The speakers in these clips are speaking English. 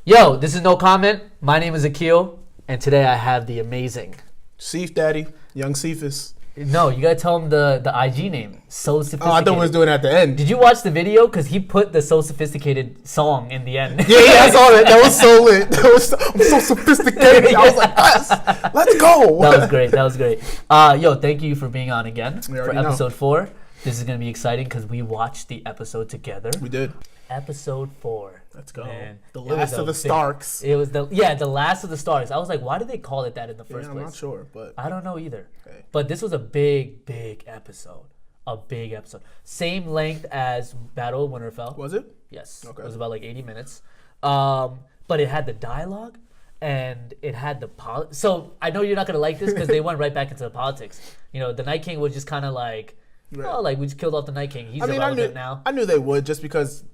Yo, this is No Comment. My name is Akil, and today I have the amazing Seif Daddy, young Sephus. No, you gotta tell him the IG name. So Sophisticated. Oh, I thought we was doing it at the end. Did you watch the video? Because he put the So Sophisticated song in the end. Yeah, I saw that. That was so lit. I'm so sophisticated. I was like, yes, let's go. That was great. That was great. Yo, thank you for being on again for episode 4. This is gonna be exciting because we watched the episode together. We did. Episode 4. Let's go. Man, the last of the Starks. It was the last of the Starks. I was like, why did they call it that in the first place? I'm not sure, but I don't know either. Okay. But this was a big episode. A big episode. Same length as Battle of Winterfell. Was it? Yes. Okay. It was about like 80 minutes. But it had the dialogue and it had the So I know you're not gonna like this because they went right back into the politics. You know, the Night King was just kind of like, oh, like we just killed off the Night King. He's irrelevant now. I knew they would just because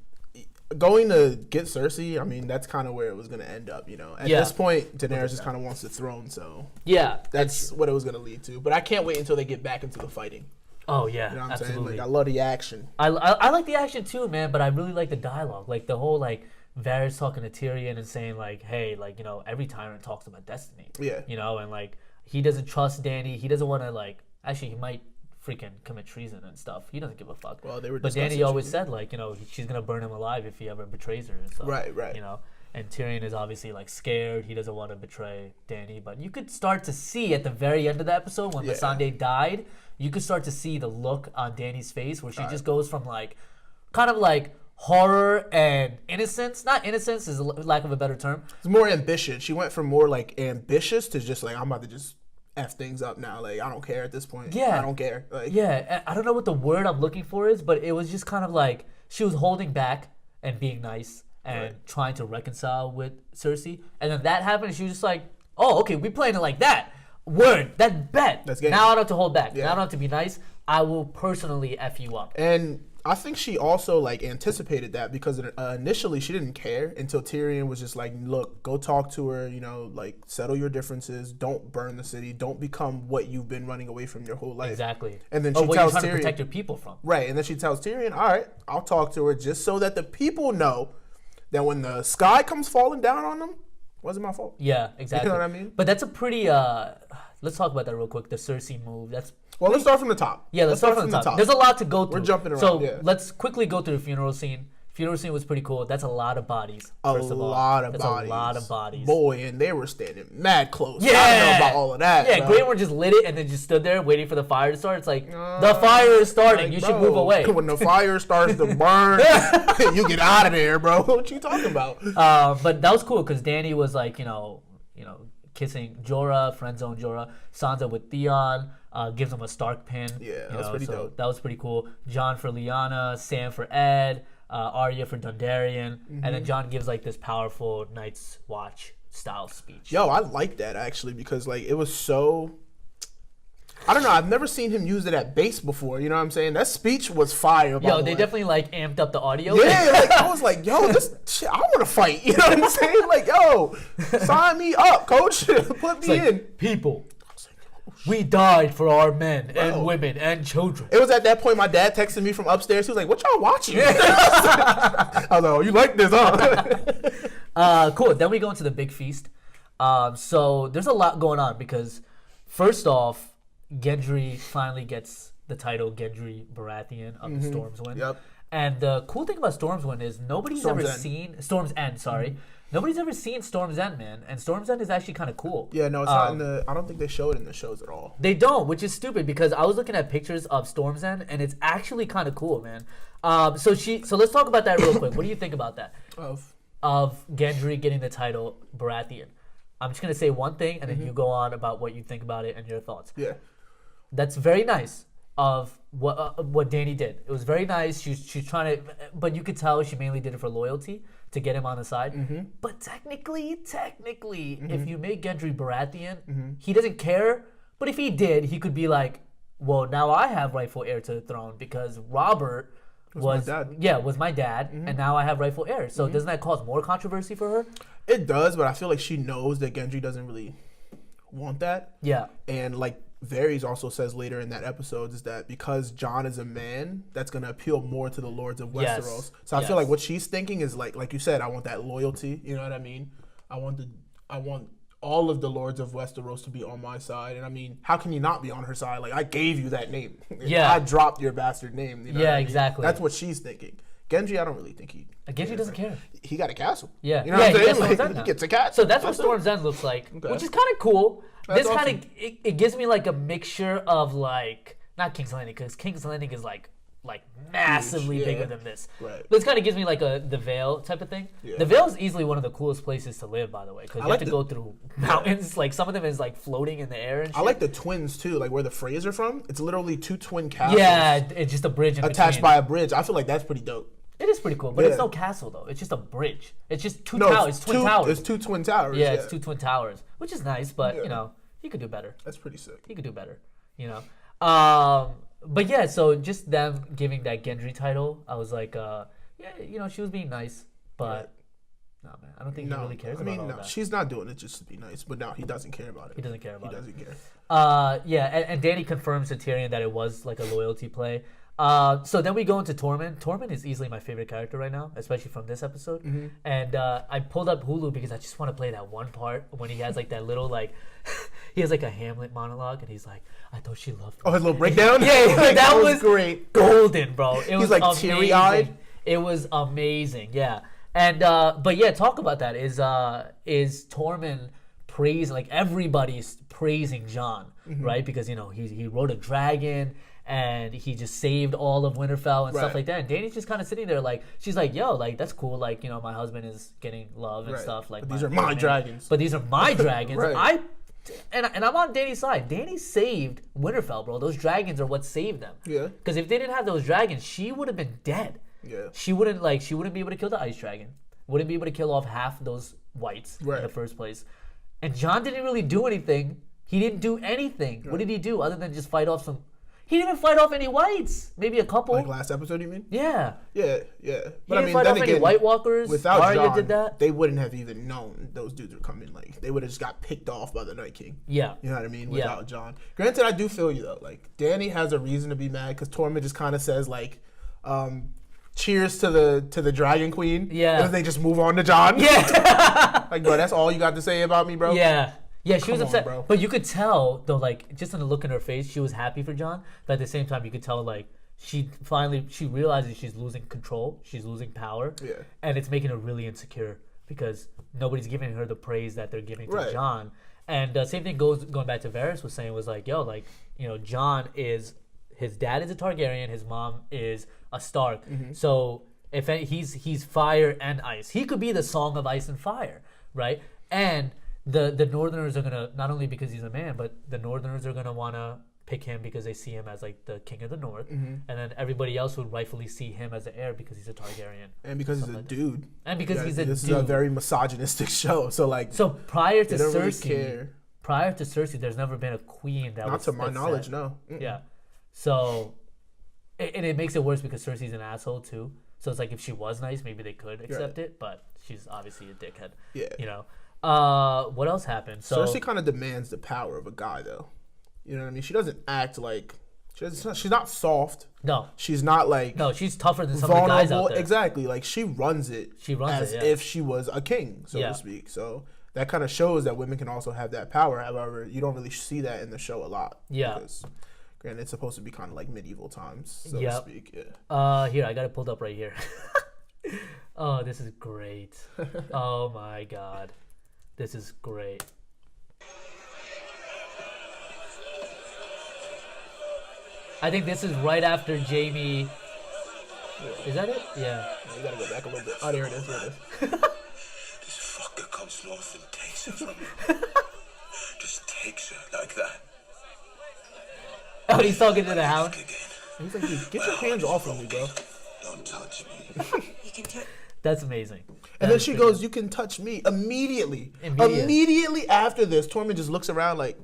going to get Cersei, I mean, that's kind of where it was going to end up, you know. At this point, Daenerys just kind of wants the throne, so yeah, that's what it was going to lead to. But I can't wait until they get back into the fighting. Oh, yeah, you know what absolutely. I'm saying? Like, I love the action. I like the action too, man, but I really like the dialogue. Like, the whole, like, Varys talking to Tyrion and saying, like, hey, like, you know, every tyrant talks about destiny. Yeah. You know, and, like, he doesn't trust Dany. He doesn't want to, like, actually, he might freaking commit treason and stuff. He doesn't give a fuck. Well, they were but Dany always said, like, you know, she's gonna burn him alive if he ever betrays her and stuff. Right. You know, and Tyrion is obviously like scared. He doesn't want to betray Dany. But you could start to see at the very end of the episode when Missandei died, you could start to see the look on Dany's face where she just goes from like, kind of like horror and innocence. Not innocence is lack of a better term. It's more ambitious. She went from more like ambitious to just like, I'm about to just F things up now. Like, I don't care at this point. Yeah. I don't care. Like, yeah, I don't know what the word I'm looking for is, but it was just kind of like she was holding back and being nice and trying to reconcile with Cersei. And then that happened and she was just like, oh, okay, we playing it like that. Word, that's bet. Now I don't have to hold back. Yeah. Now I don't have to be nice. I will personally F you up. And I think she also like anticipated that because initially she didn't care until Tyrion was just like, look, go talk to her, you know, like settle your differences, don't burn the city, don't become what you've been running away from your whole life. Exactly. And then she what tells you're trying Tyrion, to protect your people from. Right, and then she tells Tyrion, all right, I'll talk to her just so that the people know that when the sky comes falling down on them, it wasn't my fault. Yeah, exactly. You know what I mean? But that's a pretty let's talk about that real quick, the Cersei move. Well, let's start from the top. Yeah, let's start from the top. There's a lot to go through. We're jumping around. So let's quickly go through the funeral scene. Funeral scene was pretty cool. That's a lot of bodies. That's a lot of bodies. Boy, and they were standing mad close. Yeah. I don't know about all of that. Yeah, Grey Worm just lit it and then just stood there waiting for the fire to start. It's like, the fire is starting. Like, you should move away. When the fire starts to burn, you get out of there, bro. What you talking about? But that was cool because Dany was like, you know, kissing Jorah, friend zone Jorah. Sansa with Theon. Gives him a Stark pin. Yeah, that was pretty dope. That was pretty cool. Jon for Lyanna, Sam for Ed, Arya for Dondarrion, and then Jon gives like this powerful Night's Watch style speech. Yo, I like that actually because like it was so. I don't know. I've never seen him use it at base before. You know what I'm saying? That speech was fire. Yo, they definitely like amped up the audio. Yeah, like I was like, yo, this shit, I want to fight. You know what I'm saying? Like, yo, sign me up, coach. Put me in. People. We died for our men and women and children. It was at that point my dad texted me from upstairs. He was like, what y'all watching? I was like, oh, you like this, huh? Cool. Then we go into the big feast. So there's a lot going on because first off, Gendry finally gets the title Gendry Baratheon of the Storm's Wind. Yep. And the cool thing about Storm's Wind is nobody's ever seen Storm's End, sorry. Nobody's ever seen Storm's End, man. And Storm's End is actually kind of cool. Yeah, no, it's not in the... I don't think they show it in the shows at all. They don't, which is stupid because I was looking at pictures of Storm's End, and it's actually kind of cool, man. So let's talk about that real quick. What do you think about that? Of Gendry getting the title Baratheon. I'm just going to say one thing, and then you go on about what you think about it and your thoughts. Yeah. That's very nice of what Dany did. It was very nice. She's trying to... But you could tell she mainly did it for loyalty to get him on the side. But technically, if you make Gendry Baratheon, he doesn't care. But if he did, he could be like, well, now I have rightful heir to the throne because Robert was my dad, and now I have rightful heir. So doesn't that cause more controversy for her? It does, but I feel like she knows that Gendry doesn't really want that. Yeah. And like Varys also says later in that episode is that because Jon is a man, that's going to appeal more to the lords of Westeros. Yes. So I feel like what she's thinking is like you said, I want that loyalty. You know what I mean? I want all of the lords of Westeros to be on my side. And I mean, how can you not be on her side? Like, I gave you that name. Yeah. I dropped your bastard name. You know Yeah, what I mean? exactly. That's what she's thinking. Gendry, I don't really think he... Gendry doesn't care. He got a castle. Yeah. You know what I'm saying? Like, He gets a castle. So that's what Storm's End looks like, Okay. which is kind of cool. That's This kind awesome. of it gives me like a mixture of like not King's Landing because King's Landing is like massively Huge, yeah. bigger than this. Right. This kind of gives me like the Vale type of thing. Yeah. The Vale is easily one of the coolest places to live, by the way, because you like have to go through mountains. Like some of them is like floating in the air. And shit. I like the twins too, like where the Freys are from. It's literally 2 twin castles. Yeah, it's just a bridge in attached between. by a bridge. I feel like that's pretty dope. It is pretty cool, but Yeah. it's no castle though. It's just a bridge. It's just two No, towers. It's twin towers. It's 2 twin towers. Yeah, it's 2 twin towers, which is nice, but Yeah. you know, you could do better. That's pretty sick. He could do better, you know. But yeah, so just them giving that Gendry title, I was like, yeah, you know, she was being nice, but no, man, I don't think he really cares about all that. She's not doing it just to be nice, but no, he doesn't care about it. He doesn't care about He it. doesn't care. Yeah, and Dany confirms to Tyrion that it was like a loyalty play. So then we go into Tormund. Tormund is easily my favorite character right now, especially from this episode. Mm-hmm. And I pulled up Hulu because I just want to play that one part when he has like that little like he has like a Hamlet monologue and he's like, I thought she loved me. Oh, his little breakdown? Yeah, Like, that was great. golden, bro. It was like amazing. teary-eyed. It was amazing, yeah. And but yeah, talk about that. Is Tormund praising, like everybody's praising Jon, Mm-hmm. right? Because you know he rode a dragon and he just saved all of Winterfell and stuff Right. like that. And Dany's just kind of sitting there like she's like, yo, like that's cool. Like, you know, my husband is getting love and Right. stuff. Like But these are my dragons. But these are my dragons. Right. And I'm on Dany's side. Dany saved Winterfell, bro. Those dragons are what saved them. Yeah. Because if they didn't have those dragons, she would have been dead. Yeah. She wouldn't be able to kill the ice dragon. Wouldn't be able to kill off half those whites in Right. the first place. And Jon didn't really do anything. He didn't do anything. What did he do other than just fight off some? He didn't even fight off any whites. Maybe a couple. Like last episode, you mean? Yeah. Yeah. But I mean, fight off any White Walkers. without Arya Jon, did that. they wouldn't have even known those dudes were coming. Like, they would have just got picked off by the Night King. Yeah. You know what I mean? Yeah. Without Jon. Granted, I do feel you, though. Like, Dany has a reason to be mad because Tormund just kind of says, like, cheers to the Dragon Queen. Yeah. And then they just move on to Jon. Yeah. Like, bro, that's all you got to say about me, bro? Yeah. Yeah, she was Come on, upset. bro. But you could tell, though, like, just in the look in her face, she was happy for Jon. But at the same time, you could tell, like, she realizes she's losing control. She's losing power. Yeah. And it's making her really insecure because nobody's giving her the praise that they're giving to Right. Jon. And same thing going back to Varys was saying was like, yo, like, you know, Jon is, his dad is a Targaryen, his mom is a Stark. Mm-hmm. So if he's fire and ice. He could be the Song of Ice and Fire, right? And the Northerners are gonna, not only because he's a man, but the Northerners are gonna wanna pick him because they see him as like the king of the North, Mm-hmm. and then everybody else would rightfully see him as the heir because he's a Targaryen, And because he's a dude. and because Yeah, he's a this dude. is a very misogynistic show. So, like, So prior to they don't really Cersei, care. there's never been a queen that Not was to my that knowledge, said. no. Mm-mm. Yeah, so and it makes it worse because Cersei's an asshole too. So it's like if she was nice, maybe they could accept it, but she's obviously a dickhead. Yeah. You know. What else happened? So Cersei kind of demands the power of a guy, though. You know what I mean? She doesn't act like she's not soft. no, She's not like she's tougher than some of the guys vulnerable. out there. Exactly. Like, she runs it. She runs as it, yeah. if she was a king, so Yeah. to speak. So that kind of shows that women can also have that power. However, you don't really see that in the show a lot. Yeah. Because, granted, it's supposed to be kind of like medieval times, so Yep. to speak. Yeah. Here, I got it pulled up right here. Oh, this is great. Oh my god. This is great. I think this is right after Jamie. Is that it? Yeah. You gotta go back a little bit. Oh, there it is. Here it is. This fucker comes north and takes her from her. Just takes her like that. Oh, he's talking to the hound. Again. He's like, dude, get your hands off of me, bro. Don't touch me. You can do it. That's amazing. And then she goes, "You can touch me immediately." Immediate. Immediately after this, Tormund just looks around like,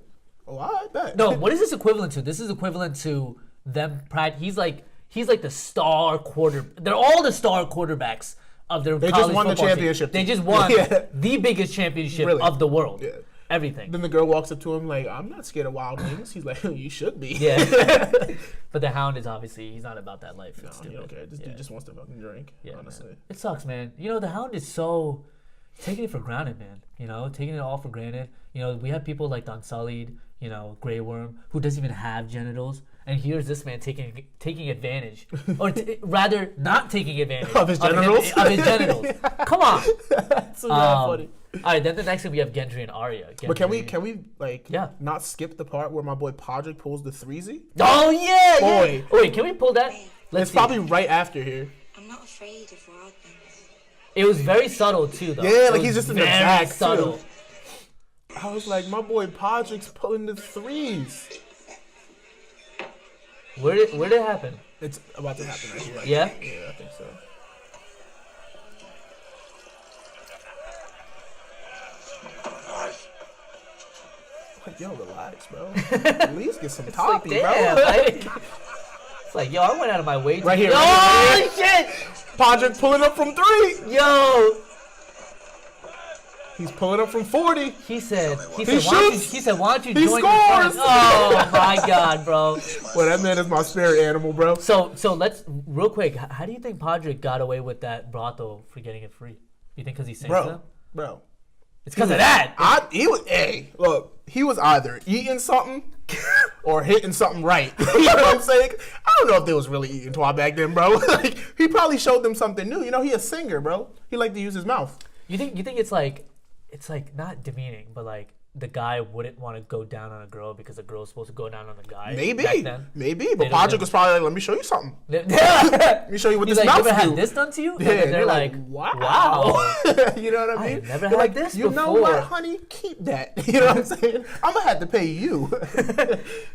"Oh, I bet." No, what is this equivalent to? This is equivalent to them. He's like the star quarter. They're all the star quarterbacks of their. They college just won the football team. championship They team. just won Yeah. the biggest championship Really. of the world. Yeah. everything. Then the girl walks up to him like, I'm not scared of wild wings. He's like, you should be. Yeah. But the Hound is obviously, he's not about that life. No, It's he don't care. This dude Yeah. just wants to fucking drink, Yeah, honestly. man. It sucks, man. You know, the Hound is so taking it for granted, man. You know, taking it all for granted. You know, we have people like the Unsullied, you know, Grey Worm, who doesn't even have genitals. And here's this man taking advantage, or rather, not taking advantage Of his genitals? Of his genitals. Come on. That's so damn funny. All right, then the next thing we have Gendry and Arya. But can we like Yeah. not skip the part where my boy Podrick pulls the threesy? Oh yeah, Boy. yeah. Oh, wait, can we pull that? It's probably right after here. I'm not afraid of wild things. It was very subtle too, though. Yeah, It like was he's just in the very back, subtle. too. I was like, my boy Podrick's pulling the threes. Where did it happen? It's about to happen right here. Yeah? Yeah, I think so. Like, yo, relax, bro. At least get some Like, toppy, damn, bro. like, it's like, yo, I went out of my way to Right here, Oh right shit! Podrick pulling up from 3. Yo, He's pulling up from 40. he said, He why don't you He join the scores! front? Oh my god, bro. Well, that man is my spirit animal, bro. So let's real quick. How do you think Podrick got away with that brothel for getting it free? You think because he sings them? Bro. It's because of that. Look, he was either eating something or hitting something right. You know what I'm saying? I don't know if they was really eating twat back then, bro. Like, he probably showed them something new. You know, he a singer, bro. He like to use his mouth. You think it's like not demeaning, but like the guy wouldn't want to go down on a girl because the girl's supposed to go down on the guy. Maybe. Back then? Maybe. But They don't Podrick know. was probably like, let me show you something. Let Let me show you what He's this like, you mouth ever do. had this done to you? Yeah, And they're like, wow. You know what I mean? have never They're had like, this you know before. what, honey? Keep that. You know what I'm saying? I'm going to have to pay you.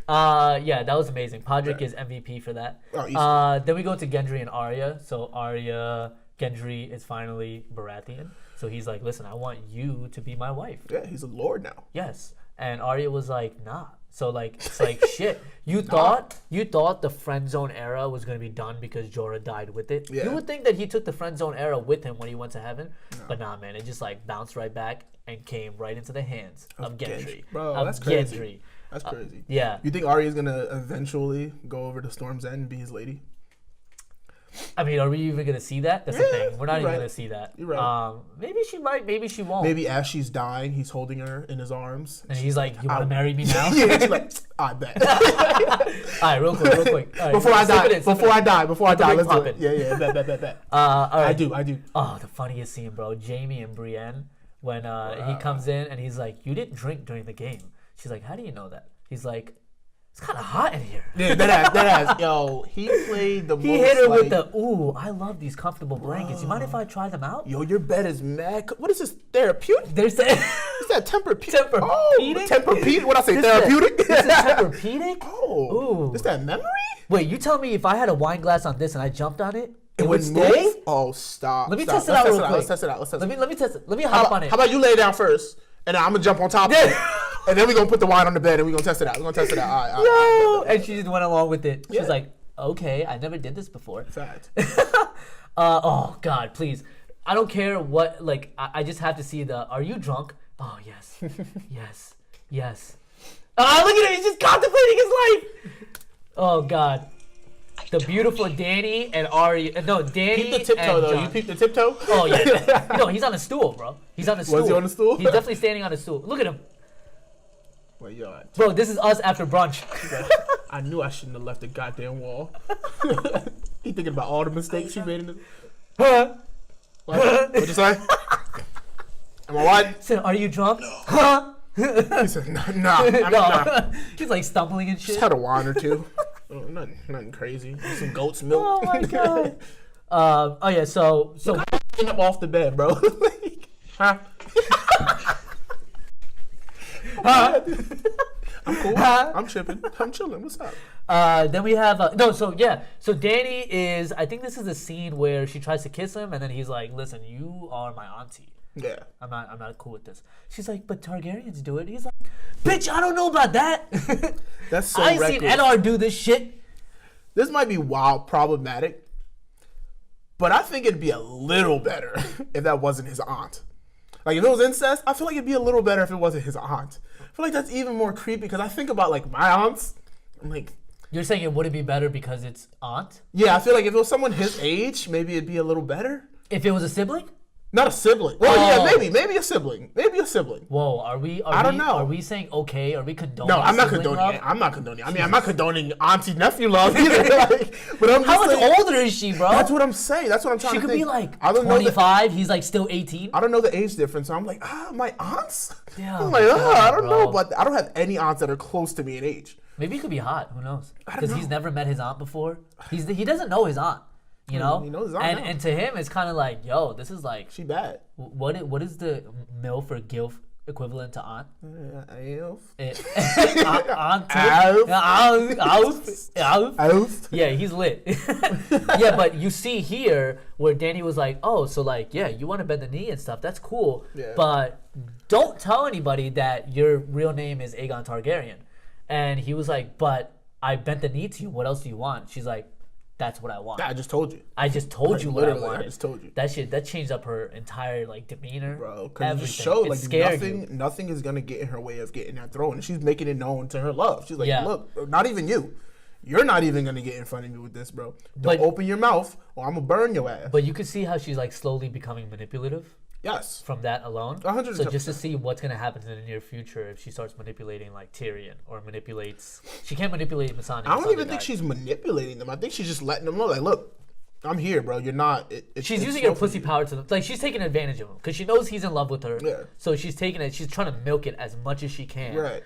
Yeah, that was amazing. Podrick is MVP for that. Oh, easy. Then we go to Gendry and Arya. So Gendry is finally Baratheon. So he's like, listen, I want you to be my wife. Yeah, he's a lord now. Yes. And Arya was like, nah. So like, it's like, shit. You thought the friend zone era was gonna be done because Jorah died with it. Yeah. You would think that he took the friend zone era with him when he went to heaven, but nah, man. It just like bounced right back and came right into the hands of Gendry. Bro, of that's crazy. Gendry. That's crazy. Yeah. You think Arya's going to eventually go over to Storm's End and be his lady? I mean, are we even gonna see that? That's the Yeah, thing. We're not you're even right. gonna see that. You're right. Maybe she might. Maybe she won't. Maybe as she's dying, he's holding her in his arms. And he's like, "You want to marry me now?" Yeah, she's like, I bet. All right, real quick. All right, Before I slip die, it in, slip before it I in. die, let's Let the do ring it. pop in. Yeah, bet. All right. I do. Oh, the funniest scene, bro. Jamie and Brienne when he comes in and he's like, "You didn't drink during the game." She's like, "How do you know that?" He's like, "It's kind of hot in here." Yeah, that ass. Yo, he played the most. He hit her like, with the, "Ooh, I love these comfortable blankets. You mind if I try them out?" Yo, your bed is mad. What is this? Therapeutic? There's that. Is that Tempur-Pedic? Tempur-Pedic? Tempur-Pedic? What I say? Therapeutic? This is Tempur-Pedic? Oh, Ooh. is that memory? Wait, you tell me if I had a wine glass on this and I jumped on it, it would Wouldn't stay? move? Oh, stop. Let me stop. test it out real quick. Let's test it out. Let me test it. Let me hop on it. How about you lay down first, and then I'm gonna jump on top of it, and then we're gonna put the wine on the bed, and we're gonna test it out. All right, Yo! And she just went along with it. Yeah. She's like, okay, I never did this before. Fact. Oh, God, please. I don't care what, like, I just have to see the, are you drunk? Oh, yes. yes. Look at him. He's just contemplating his life. Oh, God. The beautiful Dany and Arya. No, Dany Peep the tiptoe, and though. Jon. You peep the tiptoe? Oh, yeah. No, he's on a stool, bro. He's on a stool. Was he on the stool? He's definitely standing on a stool. Look at him. Wait, yo, Bro, this is us after brunch. I knew I shouldn't have left the goddamn wall. He thinking about all the mistakes he made in the... Huh? What'd you say? Am I right? Said, are you drunk? Huh? He said, nah. Nah. He's like stumbling and shit. Just had a wine or two. Nothing crazy. Some goat's milk. Oh my god. Oh yeah. So Getting up off the bed, bro. Huh? I'm cool. I'm tripping. I'm chilling. What's up? then we have So Dany is. I think this is the scene where she tries to kiss him, and then he's like, "Listen, you are my auntie. Yeah. I'm not cool with this." She's like, "But Targaryens do it." He's like, "Bitch, I don't know about that. That's so I ain't seen reckless. Eddard do this shit." This might be wild problematic, but I think it'd be a little better if that wasn't his aunt. Like if it was incest, I feel like it'd be a little better if it wasn't his aunt. I feel like that's even more creepy because I think about like my aunts. I'm like, You're saying it wouldn't be better because it's aunt? yeah, I feel like if it was someone his age, maybe it'd be a little better. If it was a sibling? Not a sibling. Well, yeah, maybe a sibling. Maybe a sibling. Whoa, I don't know. Are we saying okay? Are we condoning? No, I'm not sibling condoning love? it. I'm not condoning. I mean, I'm not condoning auntie nephew love either. Like, but I'm How just much saying, older is she, bro? That's what I'm saying. That's what I'm trying She to could think. be like I don't know 25. He's like still 18. I don't know the age difference. So I'm like, my aunts? Yeah, I'm like, God, I don't know, bro. but I don't have any aunts that are close to me in age. Maybe he could be hot. Who knows? I don't Because he's know. never met his aunt before. He doesn't know his aunt. You know? He knows his aunt and now. and to him, it's kind of like, yo, this is like, She bad. what is the MILF or GILF equivalent to aunt? Elf. Aunt. Yeah, he's lit. Yeah, but you see here where Danny was like, oh, so like, yeah, you want to bend the knee and stuff. That's cool. Yeah. But don't tell anybody that your real name is Aegon Targaryen. And he was like, but I bent the knee to you. What else do you want? She's like, that's what I want. I just told you. I just told you what I Literally, I wanted. just told you. That changed up her entire like demeanor. Bro, because it everything. just showed It like scared you. nothing is gonna get in her way of getting that throne, and she's making it known to her love. She's like, Yeah. look, not even you. You're not even gonna get in front of me with this, bro. Don't But- open your mouth, or I'm gonna burn your ass. But you could see how she's like slowly becoming manipulative Yes, from that alone. 100%. So just to see what's gonna happen in the near future if she starts manipulating like Tyrion or manipulates. She can't manipulate Missandei. I don't even think she's manipulating them. I think she's just letting them know, like, look, I'm here, bro. You're not. She's it's using her slow for pussy you. power to them. Like she's taking advantage of him because she knows he's in love with her. Yeah. So she's taking it. She's trying to milk it as much as she can. Right.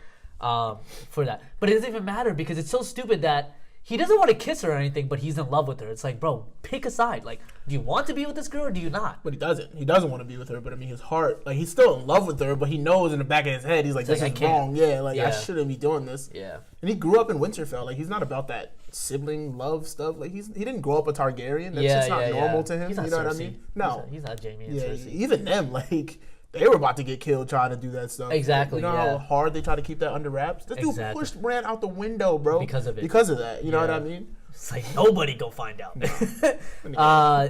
For that, but it doesn't even matter because it's so stupid that he doesn't want to kiss her or anything, but he's in love with her. It's like, bro, pick a side. Like, do you want to be with this girl or do you not? But he doesn't. He doesn't want to be with her. But I mean, his heart, like, he's still in love with her. But he knows in the back of his head, he's like, It's this like, is I can't. wrong. Yeah, like Yeah. I shouldn't be doing this. Yeah. And he grew up in Winterfell. Like, he's not about that sibling love stuff. Like, he didn't grow up a Targaryen. That's just not normal to him. He's You not know what I Cersei. mean? No. He's not Jaime and Yeah, Cersei. even them, like, they were about to get killed trying to do that stuff. Exactly, You know yeah. how hard they try to keep that under wraps? This dude Exactly. pushed ran out the window, bro. Because of it. Because of that. You know what I Yeah. mean? It's like nobody go find out.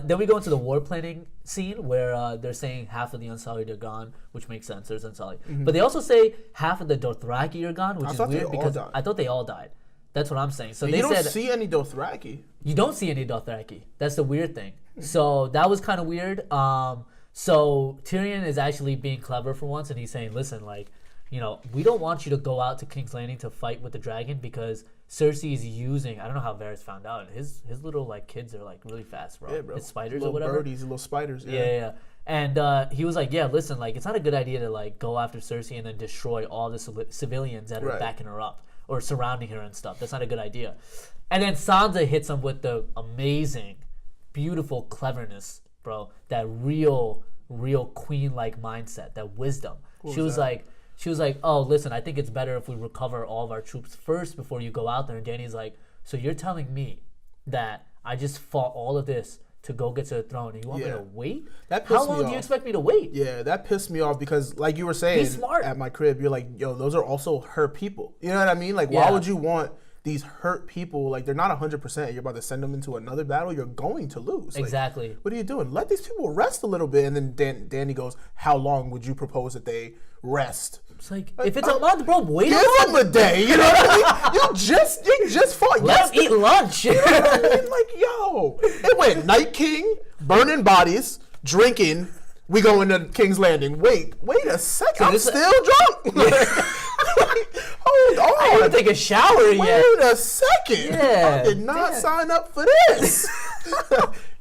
Then we go into the war planning scene where they're saying half of the Unsullied are gone, which makes sense. There's Unsullied, but they also say half of the Dothraki are gone, which is thought they weird all because died. I thought they all died. That's what I'm saying. So You they don't said see any Dothraki. you don't see any Dothraki. That's the weird thing. So that was kind of weird. So Tyrion is actually being clever for once, and he's saying, "Listen, like, you know, we don't want you to go out to King's Landing to fight with the dragon because Cersei is using. I don't know how Varys found out. His little like kids are like really fast, bro. Yeah, bro. His spiders little or whatever. birdies, little spiders. Yeah. And he was like, yeah, listen, like, it's not a good idea to like go after Cersei and then destroy all the civilians that are Right. backing her up or surrounding her and stuff. That's not a good idea. And then Sansa hits him with the amazing, beautiful cleverness, bro. That real queen-like mindset, that wisdom. She was like, oh, listen, I think it's better if we recover all of our troops first before you go out there. And Dany's like, so you're telling me that I just fought all of this to go get to the throne and you want me Yeah. to wait? That How pissed me long do you off. expect me to wait? Yeah, that pissed me off because, like you were saying, He's smart. at my crib, you're like, yo, those are also her people. You know what I mean? Like, why Yeah. would you want these hurt people? Like, they're not 100%. You're about to send them into another battle. You're going to lose. Like, Exactly. what are you doing? Let these people rest a little bit. And then Danny goes, how long would you propose that they rest? It's like, if it's a month, bro, wait Give a them month. a day. You know what I mean? You just fought. Let's yesterday. eat lunch. You know what I mean? Like, yo, it went Night King, burning bodies, drinking. We go into King's Landing. Wait a second. I'm this- still drunk. Hold I didn't on. take a shower yet. Wait a second. Yeah, I did not damn. sign up for this.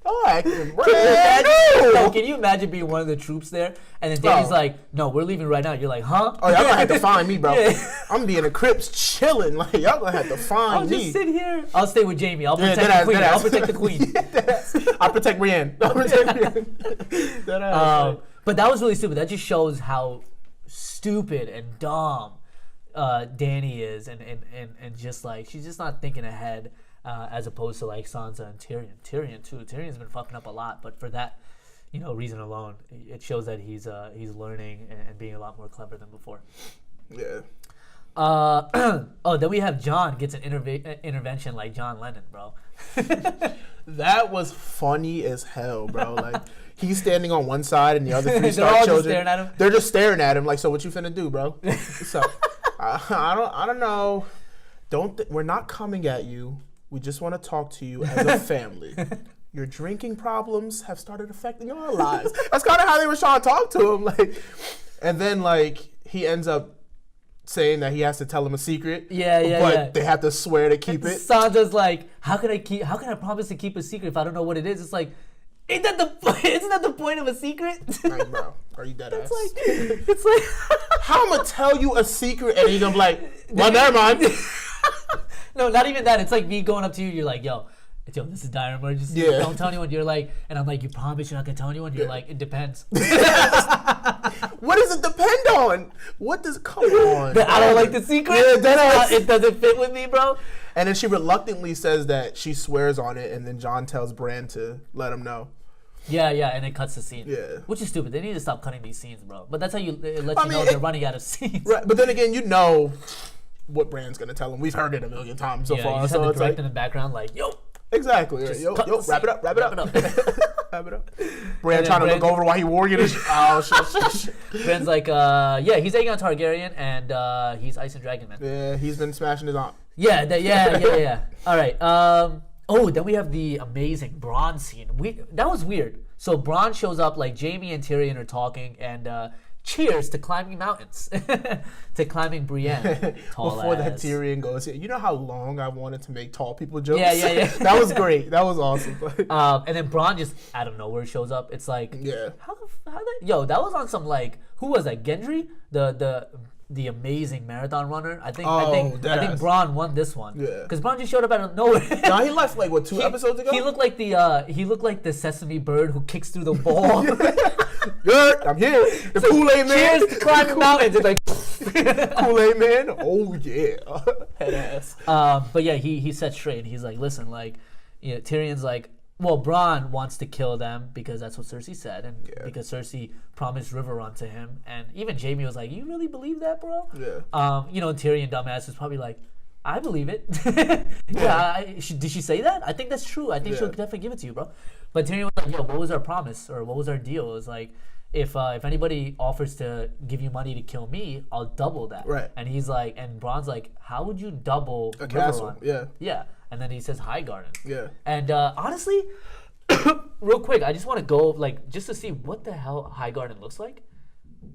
Oh, acting Can you brand imagine- new. Can you imagine being one of the troops there? And then Danny's Oh. like, no, we're leaving right now. You're like, huh? Oh, y'all gonna have to find me, bro. Yeah. I'm being a Crips chilling. Like, y'all gonna have to find I'll me. just sit here. I'll stay with Jamie. I'll Yeah, protect deadass, the queen. deadass. I'll protect the queen. Yeah, deadass. I'll protect Brienne. I'll protect Brienne. Deadass. But that was really stupid. That just shows how stupid and dumb Danny is, and just like she's just not thinking ahead, as opposed to like Sansa and Tyrion. Tyrion too. Tyrion's been fucking up a lot, but for that, reason alone, it shows that he's learning and being a lot more clever than before. Yeah. Then we have John gets an intervention like John Lennon, bro. That was funny as hell, bro. Like, He's standing on one side, and the other three They're Stark all just children. staring at him? They're just staring at him like, so what you finna do, bro? So I don't know. We're not coming at you. We just want to talk to you as a family. Your drinking problems have started affecting our lives. That's kind of how they were trying to talk to him. Like, and then like he ends up saying that he has to tell him a secret. But they have to swear to keep it. Sansa's like, how can I promise to keep a secret if I don't know what it is? It's like, isn't that the point of a secret? Like, bro, are you dead ass? It's like how I'm gonna tell you a secret and you're gonna be like, well, never mind. No, not even that. It's like me going up to you. You're like, yo, this is dire emergency. Yeah. Don't tell anyone. You're like, and I'm like, you promise you're not gonna tell anyone? You're like, it depends. What does it depend on? What does come on? That I don't like the secret. Yeah, it doesn't fit with me, bro. And then she reluctantly says that she swears on it, and then Jon tells Bran to let him know. Yeah, and it cuts the scene. Yeah. Which is stupid. They need to stop cutting these scenes, bro. But that's how it lets you know they're running out of scenes. Right, but then again, you know what Bran's gonna tell him. We've heard it a million times so far. You just so have the it's director like, in the background, like, yo. Exactly. Right. Yo, wrap it up. Wrap it up. Wrap it up. Bran trying to look over while he warging his. Oh shit. Bran's like, he's Aegon Targaryen, and he's Ice and Dragon Man. Yeah, he's been smashing his aunt. Yeah. All right. Then we have the amazing Bronn scene. That was weird. So Bronn shows up, like Jaime and Tyrion are talking, and cheers to climbing mountains, to climbing Brienne. Before that, Tyrion goes, you know how long I wanted to make tall people jokes? Yeah. That was great. That was awesome. And then Bronn just out of nowhere shows up. It's like, how that? That was on some like, who was that? Gendry, the amazing marathon runner. I think Bronn won this one. Yeah. Because Bronn just showed up out of nowhere. No, he left like 2 episodes ago. He looked like the sesame bird who kicks through the ball. Good, I'm here. The Kool-Aid man. Cheers to climbing mountains. It's like Kool-Aid man. Oh yeah, head ass. But yeah, he set straight. And he's like, listen, like, Tyrion's like, well, Bronn wants to kill them because that's what Cersei said, and because Cersei promised River Run to him, and even Jaime was like, "You really believe that, bro?" Yeah. Tyrion, dumbass, was probably like, "I believe it." Did she say that? I think that's true. I think she'll definitely give it to you, bro. But Tyrion was like, "Yo, what was our promise, or what was our deal?" It was like, if anybody offers to give you money to kill me, I'll double that. Right. And he's like, and Bronn's like, "How would you double a River castle?" Run? Yeah. And then he says Highgarden. Yeah. And honestly, real quick, I just want to go just to see what the hell Highgarden looks like.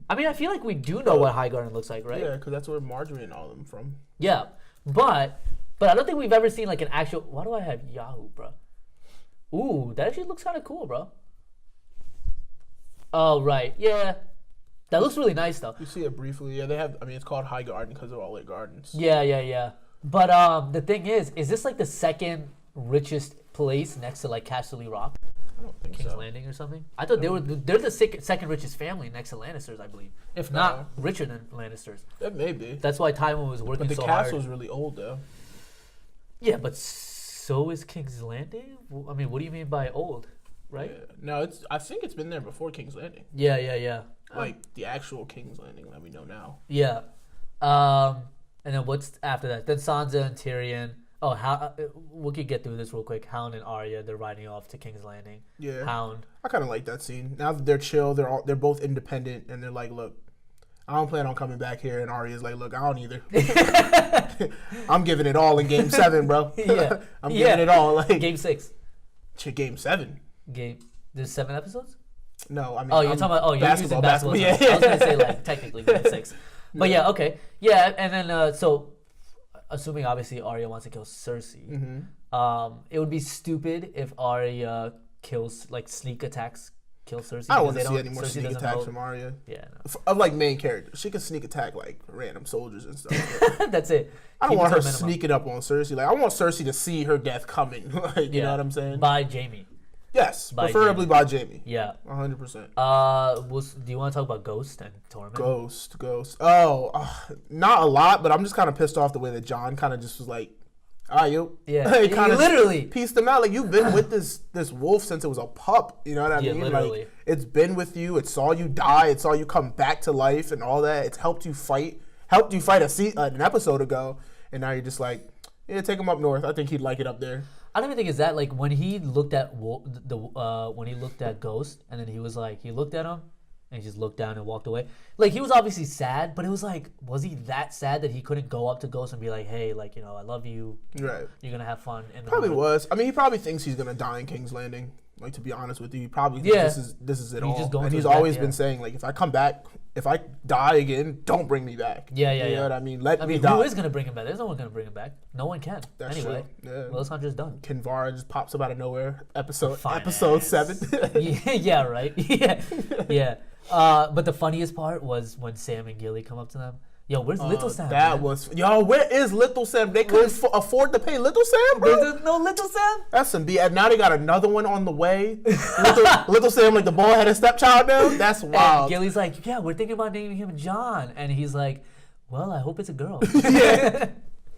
I mean, I feel like we do know what Highgarden looks like, right? Yeah, because that's where Marjorie and all of them from. Yeah, but I don't think we've ever seen like an actual. Why do I have Yahoo, bro? Ooh, that actually looks kind of cool, bro. Oh right, yeah, that looks really nice though. You see it briefly. Yeah, they have. I mean, it's called Highgarden because they're all like gardens. Yeah. But the thing is this like the second richest place next to like Casterly Rock? I don't think King's so. Landing or something? I thought they're the second richest family next to Lannisters, I believe. If not richer than Lannisters. That may be. That's why Tywin was working so hard. But the castle's really old though. Yeah, but so is King's Landing? I mean, what do you mean by old? Right? Yeah. No, I think it's been there before King's Landing. Yeah. Like the actual King's Landing that we know now. Yeah. And then what's after that? Then Sansa and Tyrion. Oh, we could get through this real quick. Hound and Arya, they're riding off to King's Landing. Yeah. Hound. I kind of like that scene. Now that they're chill, they're both independent, and they're like, look, I don't plan on coming back here. And Arya's like, look, I don't either. I'm giving it all in Game 7, bro. Yeah. I'm giving it all. Like Game 6. Game 7. There's 7 episodes? No, I mean. Oh, you're talking about. Oh, you're using basketball. Yeah. I was gonna say like technically Game 6, but yeah, okay, yeah, and then so, assuming obviously Arya wants to kill Cersei, it would be stupid if Arya kills sneak attacks, kills Cersei. I don't want to see any more sneak attacks from Arya. Yeah, no. Of like main characters, she can sneak attack like random soldiers and stuff. That's it. I don't want her sneaking up on Cersei. Like I want Cersei to see her death coming. Like you know what I'm saying? By Jaime. Yes, preferably by Jaime. Yeah, 100%. Do you want to talk about Ghost and Tormund? Ghost. Oh, not a lot, but I'm just kind of pissed off the way that Jon kind of just was like, you. Yeah, he kind of literally pieced them out. Like you've been with this wolf since it was a pup. You know what I mean? Literally. Like it's been with you. It saw you die. It saw you come back to life and all that. It's helped you fight. An episode ago, and now you're just like, yeah, take him up north. I think he'd like it up there. I don't even think it's that. Like when he looked at when he looked at Ghost, and then he was like, he looked at him, and he just looked down and walked away. Like he was obviously sad, but it was like, was he that sad that he couldn't go up to Ghost and be like, hey, like, you know, I love you. Right. You're gonna have fun. Probably was. I mean, he probably thinks he's gonna die in King's Landing. Like, to be honest with you, he probably thinks this is it all. And he's always been saying, like, if I come back, if I die again, don't bring me back. Yeah. You know what I mean? Let me die. Who is gonna bring him back? There's no one gonna bring him back. No one can. That's anyway, true. Yeah. Melisandre's done. Kinvara just pops up out of nowhere. Episode 7. Yeah, right. Yeah. But the funniest part was when Sam and Gilly come up to them. Yo, where's Little Sam? Where is Little Sam? They couldn't afford to pay Little Sam, bro. There's no Little Sam? That's some BS. Now they got another one on the way. Little Sam, like the bald-headed stepchild now? That's wild. And Gilly's like, yeah, we're thinking about naming him John. And he's like, well, I hope it's a girl. Yeah.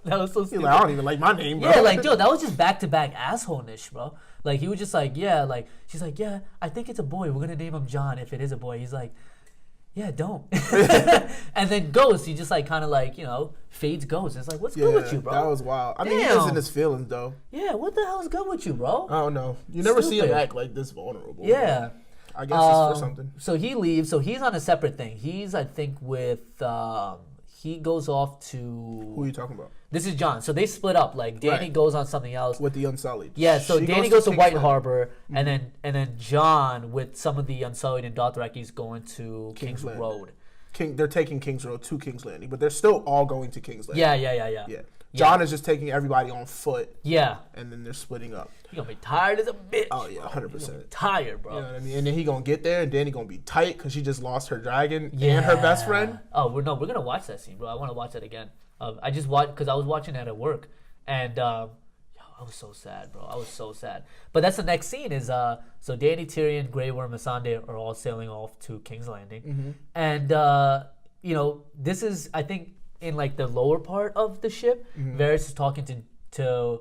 That was so stupid. He's like, I don't even like my name, bro. Yeah, like, dude, that was just back-to-back asshole-ish, bro. Like, he was just like, yeah, like, she's like, yeah, I think it's a boy. We're going to name him John if it is a boy. He's like, yeah, don't. And then Ghost, he just like kind of like, you know, fades Ghost. It's like, what's good with you, bro? That was wild. I mean, he is in his feelings, though. Yeah, what the hell is good with you, bro? I don't know. You never see him act like this vulnerable. Yeah. I guess it's for something. So he leaves. So he's on a separate thing. He's, I think, with, he goes off to... Who are you talking about? This is John. So they split up. Like, Danny goes on something else. With the Unsullied. Yeah, so Danny goes to White Harbor, and then John, with some of the Unsullied and Dothraki, is going to King's Road. They're taking King's Road to King's Landing, but they're still all going to King's Landing. Yeah. John is just taking everybody on foot. Yeah. And then they're splitting up. He's going to be tired as a bitch. Oh, yeah, 100%. Tired, bro. You know what I mean? And then he going to get there, and Danny going to be tight because she just lost her dragon and her best friend. Oh, we're going to watch that scene, bro. I want to watch that again. I just watched, because I was watching that at work, and I was so sad, bro. I was so sad. But that's the next scene is, so Danny, Tyrion, Grey Worm, and Missandei are all sailing off to King's Landing. Mm-hmm. And, you know, this is, I think, in like the lower part of the ship, Varys is talking to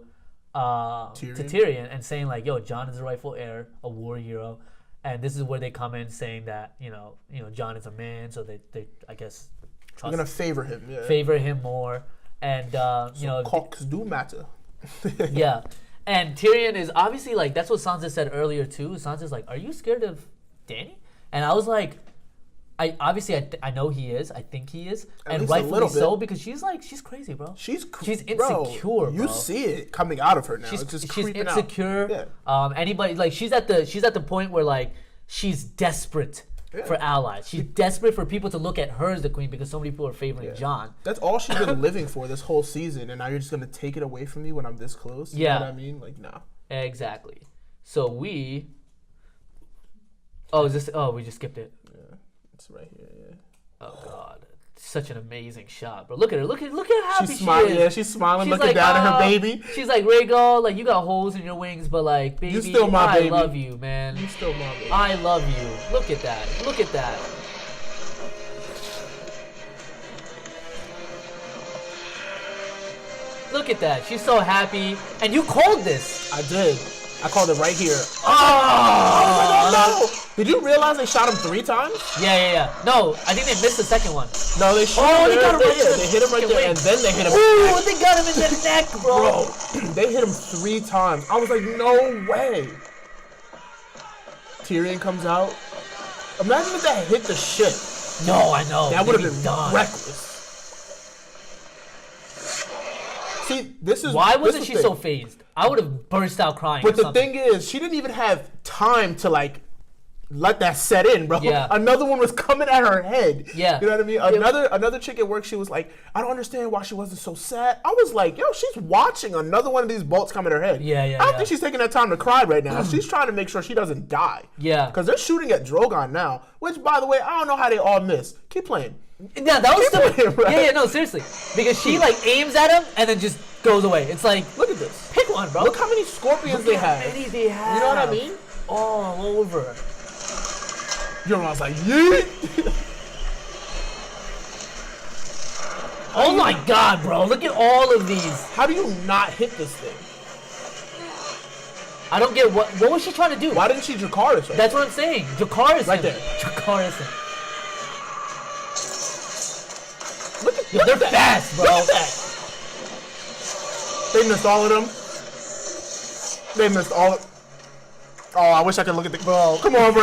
Tyrion and saying like, yo, Jon is the rightful heir, a war hero. And this is where they come in saying that, you know, Jon is a man, so they I guess, I'm going to favor him. Yeah. Favor him more. And, you know. Cocks do matter. Yeah. And Tyrion is obviously like, that's what Sansa said earlier too. Sansa's like, are you scared of Danny? And I was like, I know he is. I think he is. At and rightfully so, because she's crazy, bro. She's insecure, bro. You see it coming out of her now. She's insecure. Yeah. Anybody, like, she's at the point where like she's desperate for allies. She's desperate for people to look at her as the queen because so many people are favoring Jon. That's all she's been living for this whole season, and now you're just gonna take it away from me when I'm this close. You know what I mean? Like, no. Exactly. So we. Oh, is this? Oh, we just skipped it. Yeah, it's right here. Yeah. Oh God, such an amazing shot, bro. Look at her. Look at how happy she's smiling. she is. Yeah, she's smiling, looking like, down at her baby. She's like, Rhaegal, like, you got holes in your wings, but like, baby, you still my baby. I love you, man. You still my baby. I love you. Look at that. Look at that. Look at that. She's so happy. And you called this. I did. I called it right here. Oh no! Did you realize they shot him 3 times? Yeah. No, I think they missed the second one. No, they shot him. They got him right there. They hit him right there, and then they hit him. Ooh, they got him in the neck, bro. They hit him 3 times. I was like, no way. Tyrion comes out. Imagine if that hit the ship. No, I know. That would have been done. Reckless. See, this is why wasn't she so phased? I would have burst out crying. But the thing is, she didn't even have time to like let that set in, bro. Yeah. Another one was coming at her head. Yeah. You know what I mean? Another chick at work, she was like, I don't understand why she wasn't so sad. I was like, yo, she's watching another one of these bolts come at her head. Yeah. I don't think she's taking that time to cry right now. She's trying to make sure she doesn't die. Yeah. Because they're shooting at Drogon now, which, by the way, I don't know how they all miss. Keep playing. Yeah, that was stupid. Yeah, no, seriously. Because she like aims at him and then just goes away. It's like, look at this. Pick one, bro. Look how many scorpions they have. How many they have. You know what I mean? All over. Euron's like, yeet. Oh my God, bro. Look at all of these. How do you not hit this thing? I don't get what was she trying to do? Why didn't she Dracarys right? That's what I'm saying. Dracarys right there. Dracarys him. Look they're at that. fast, bro. Look at that. They missed all of them. They missed all. Oh, I wish I could look at the ball. Come on, bro.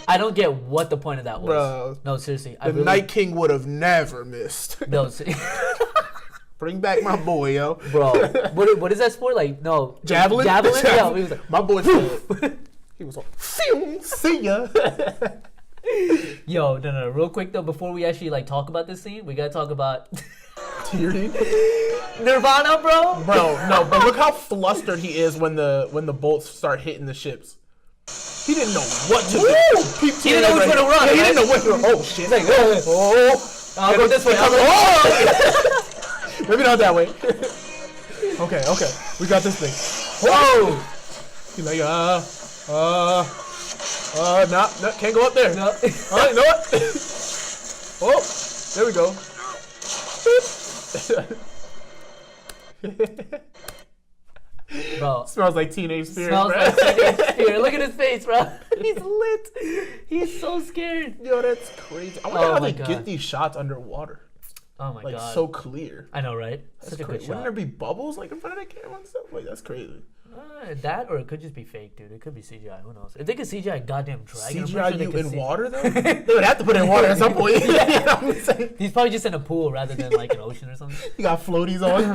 I don't get what the point of that was. Bro. No, seriously. The Night King would have never missed. No, Bring back my boy, yo. bro. What is that sport? Like, no. Javelin? Javelin? Yeah. He was like, My boy said, he was like, see ya. yo, no. Real quick, though, before we actually, like, talk about this scene, we got to talk about Tyrion? Nirvana, bro. Bro, no, but look how flustered he is when the bolts start hitting the ships. He didn't know what to do. He didn't know which way to run. Yeah, he right? didn't know what to run. Oh, shit. He's like, I'll go this way. Oh! Maybe not that way. Okay. We got this thing. Whoa! He's like, nah, can't go up there. No. All right, you know what? Oh, there we go. Bro. Smells like teenage spirit, Smells bro. like teenage spirit. Look at his face, bro. He's lit. He's so scared. Yo, that's crazy. I wonder Oh how my they God. get these shots underwater. Oh my Like, god. so clear. I know, right? That's Such a crazy. good Wouldn't shot. there be bubbles like in front of the camera and stuff? Like, that's crazy. That or it could just be fake, dude. It could be CGI. Who knows? If they could CGI a goddamn dragon, I'm pretty CGI sure they you could in see- water, though? They would have to put it in water at some point. You know what I'm saying? He's probably just in a pool rather than like an ocean or something. You got floaties on.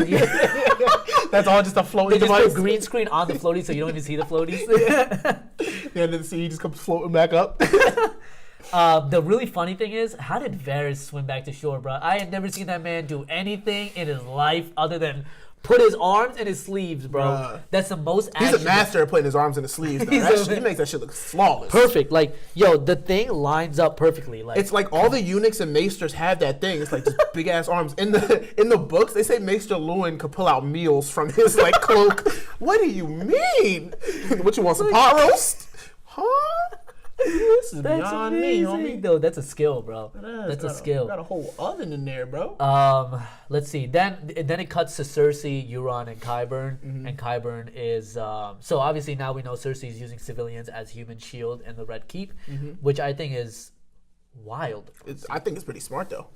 That's all just a They floating just device. put green screen on the floaties so you don't even see the floaties. The end of the sea, he just comes floating back up. The really funny thing is, how did Varys swim back to shore, bro? I had never seen that man do anything in his life other than put his arms in his sleeves, bro. Bruh. That's the most He's action. a master at putting his arms in his sleeves. Though. He makes that shit look flawless. Perfect. Like, yo, the thing lines up perfectly. Like, It's like all the eunuchs and maesters have that thing. It's like just big ass arms. In the books, they say Maester Lewin could pull out meals from his like cloak. What do you mean? What you want, some pot roast? Huh? This is that's beyond me, amazing. homie. No, that's a skill, bro. That's a Got skill. Got a whole oven in there, bro. Let's see. Then it cuts to Cersei, Euron, and Qyburn. And Qyburn is so obviously now we know Cersei is using civilians as human shield in the Red Keep, which I think is wild. I think it's pretty smart though.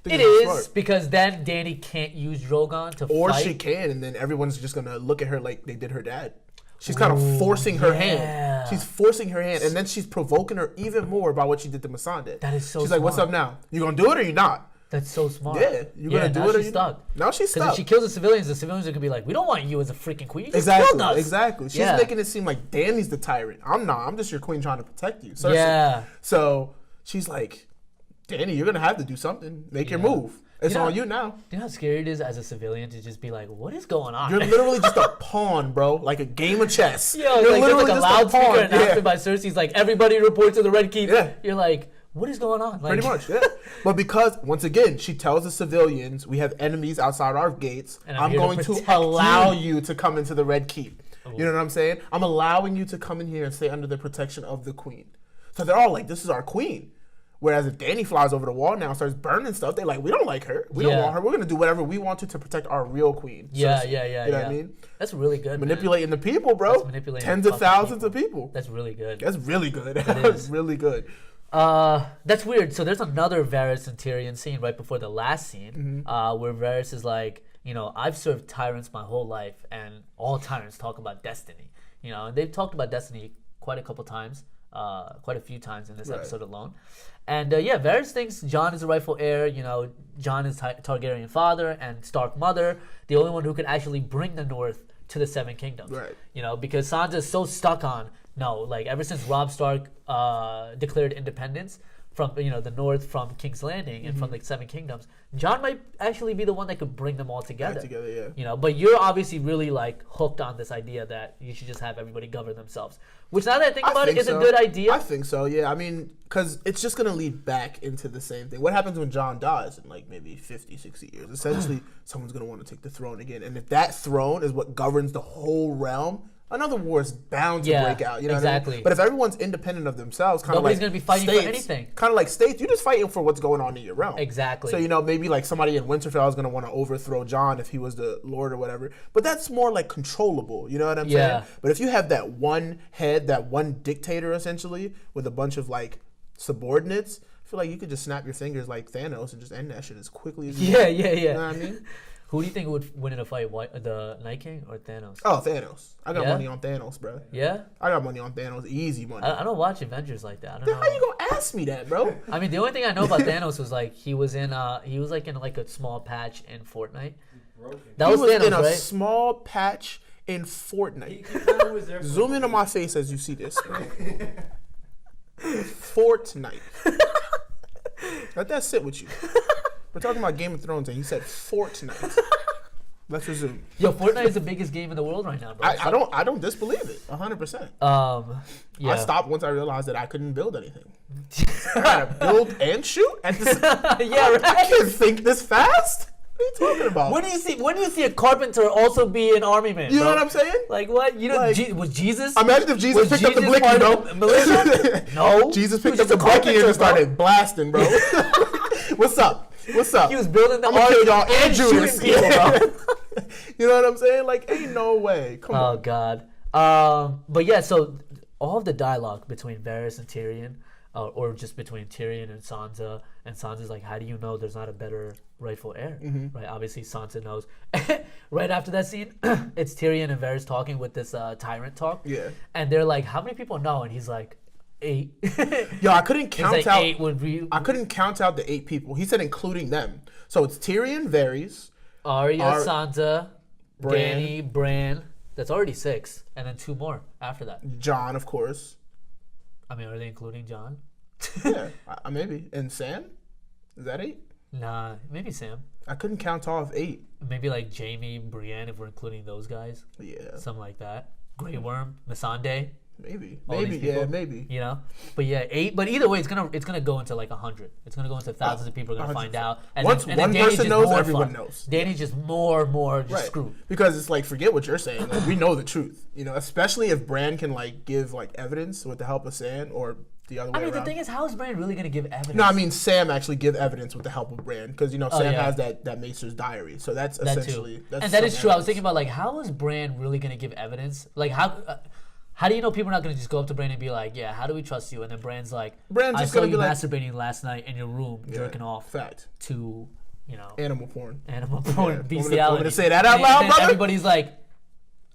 I think It it's is smart. because then Dany can't use Drogon to Or fight. she can, and then everyone's just gonna look at her like they did her dad. She's kind of forcing her yeah. hand. She's forcing her hand, and then she's provoking her even more by what she did to Missandei. That is so She's like, "What's smart. up now? You gonna do it or you not?" That's so smart. Yeah, you gonna do now it or she's you stuck. not? Now she's Because stuck. if she kills the civilians are gonna be like, "We don't want you as a freaking queen. You just Exactly, killed us." exactly. She's Yeah. making it seem like Dany's the tyrant. I'm not. I'm just your queen trying to protect you. Cersei. Yeah. So she's like, Dany, you're gonna have to do something. Make your move. It's You know- on you now. Do you know how scary it is as a civilian to just be like, "What is going on?" You're literally just a pawn, bro. Like a game of chess. Yo, You're like there's like a just loudspeaker announcement Yeah. by Cersei's like, "Everybody report to the Red Keep." Yeah. You're like, "What is going on?" Like, Pretty much, yeah. But because, once again, she tells the civilians, we have enemies outside our gates. And I'm I'm here to going to protect allow you." you to come into the Red Keep. You know what I'm saying? I'm allowing you to come in here and stay under the protection of the queen. So they're all like, this is our queen. Whereas if Dany flies over the wall now and starts burning stuff, they're like, we don't like her. We don't Yeah. want her. We're going to do whatever we want to protect our real queen. Yeah, Cersei. yeah, yeah. You know yeah. what I mean? That's really good. man. Manipulating the people, bro. That's manipulating Tens the of fucking thousands of people. That's really good. That's really good. is. That's really good. That's weird. So there's another Varys and Tyrion scene right before the last scene, where Varys is like, you know, I've served tyrants my whole life, and all tyrants talk about destiny. You know, and they've talked about destiny quite a couple times, quite a few times in this Right. episode alone. And yeah, Varys thinks Jon is the rightful heir. You know, Jon is Targaryen father and Stark mother, the only one who could actually bring the North to the Seven Kingdoms. Right. You know, because Sansa's so stuck on no, like ever since Robb Stark declared independence from the North from King's Landing and from the Seven Kingdoms, Jon might actually be the one that could bring them all together. Back together, yeah. You know, but you're obviously really like hooked on this idea that you should just have everybody govern themselves. Which now that I think about it is a good idea. I think so, yeah. I mean, because it's just going to lead back into the same thing. What happens when Jon dies in like maybe 50, 60 years? Essentially, someone's going to want to take the throne again. And if that throne is what governs the whole realm, another war is bound to break out. You know what I exactly. mean? But if everyone's independent of themselves, kind of Nobody's like gonna be fighting for states, anything. Kind of like states, you're just fighting for what's going on in your realm. Exactly. So, maybe like somebody in Winterfell is going to want to overthrow Jon if he was the lord or whatever. But that's more like controllable. You know what I'm Yeah. saying? But if you have that one head, that one dictator essentially, with a bunch of like subordinates, I feel like you could just snap your fingers like Thanos and just end that shit as quickly as you yeah, want. yeah, yeah. You know what I mean? Who do you think would win in a fight? The Night King or Thanos? Oh, Thanos. I got Yeah? money on Thanos, bro. Yeah? I got money on Thanos. Easy money. I don't watch Avengers like that. I don't Then know. how you gonna ask me that, bro? I mean, the only thing I know about Thanos was like he was in like a small patch in Fortnite. That He was was Thanos, in a right? small patch in Fortnite. Kinda was there for Zoom in on my face as you see this. Fortnite. Let that sit with you. We're talking about Game of Thrones, and he said Fortnite. Let's resume. Yo, Fortnite is the biggest game in the world right now, bro. I don't disbelieve it. 100%. Yeah. I stopped once I realized that I couldn't build anything. I gotta build and shoot at this. Yeah, right. I can't think this fast. What are you talking about? When do you see a carpenter also be an army man? You know bro? what I'm saying? Like what? You know, Like- was Jesus? Imagine if Jesus Was picked up the Jesus blicky, part bro. of the militia? No. Jesus He was picked up just the a blicky and carpenter, just bro. started blasting, bro. What's up? What's up? He was building the I'm gonna ark kill y'all and and Judas. shooting people, bro. You know what I'm saying? Like, ain't no way. Come Oh on. God. But yeah, so all of the dialogue between Varys and Tyrion, or just between Tyrion and Sansa's like, how do you know there's not a better rightful heir? Mm-hmm. Right? Obviously, Sansa knows. Right after that scene, it's Tyrion and Varys talking with this tyrant talk. Yeah. And they're like, how many people know? And he's like, 8. Yo, I couldn't He's count like, out. 8 would be I couldn't count out the 8 people. He said including them. So it's Tyrion, Varys, Arya, Sansa, Bran. Dany, Bran. That's already 6, and then 2 more after that. John, of course. I mean, are they including Jon? Yeah, maybe. And Sam? Is that 8? Nah, maybe Sam. I couldn't count off 8. Maybe like Jamie, Brienne, if we're including those guys. Yeah, Something like that. Grey Worm, Missandei. maybe. all Maybe, these yeah, people, maybe. You know? But yeah, 8. But either way, it's gonna go into like 100. It's gonna go into thousands of people are gonna 100%. find out. And Once then one Dany's person just knows, more everyone fun. knows. Dany's just more just Right. screwed. Because it's like, forget what you're saying. Like, we know the truth. You know, especially if Bran can like give like evidence with the help of Sam or the other way I mean, around. the thing is, how is Bran really gonna give evidence? No, I mean Sam actually give evidence with the help of Bran because you know Sam yeah. has that Maester's diary, so that's that essentially too. that's And that is some true. I was evidence. thinking about like, how is Bran really gonna give evidence? Like, how do you know people are not gonna just go up to Bran and be like, yeah, how do we trust you? And then Bran's like, Bran's I just saw gonna you be like- masturbating last night in your room, Yeah, jerking off Fact. to, you know, Animal porn. animal porn, Want me bestiality. to say that out And loud, then brother? Everybody's like,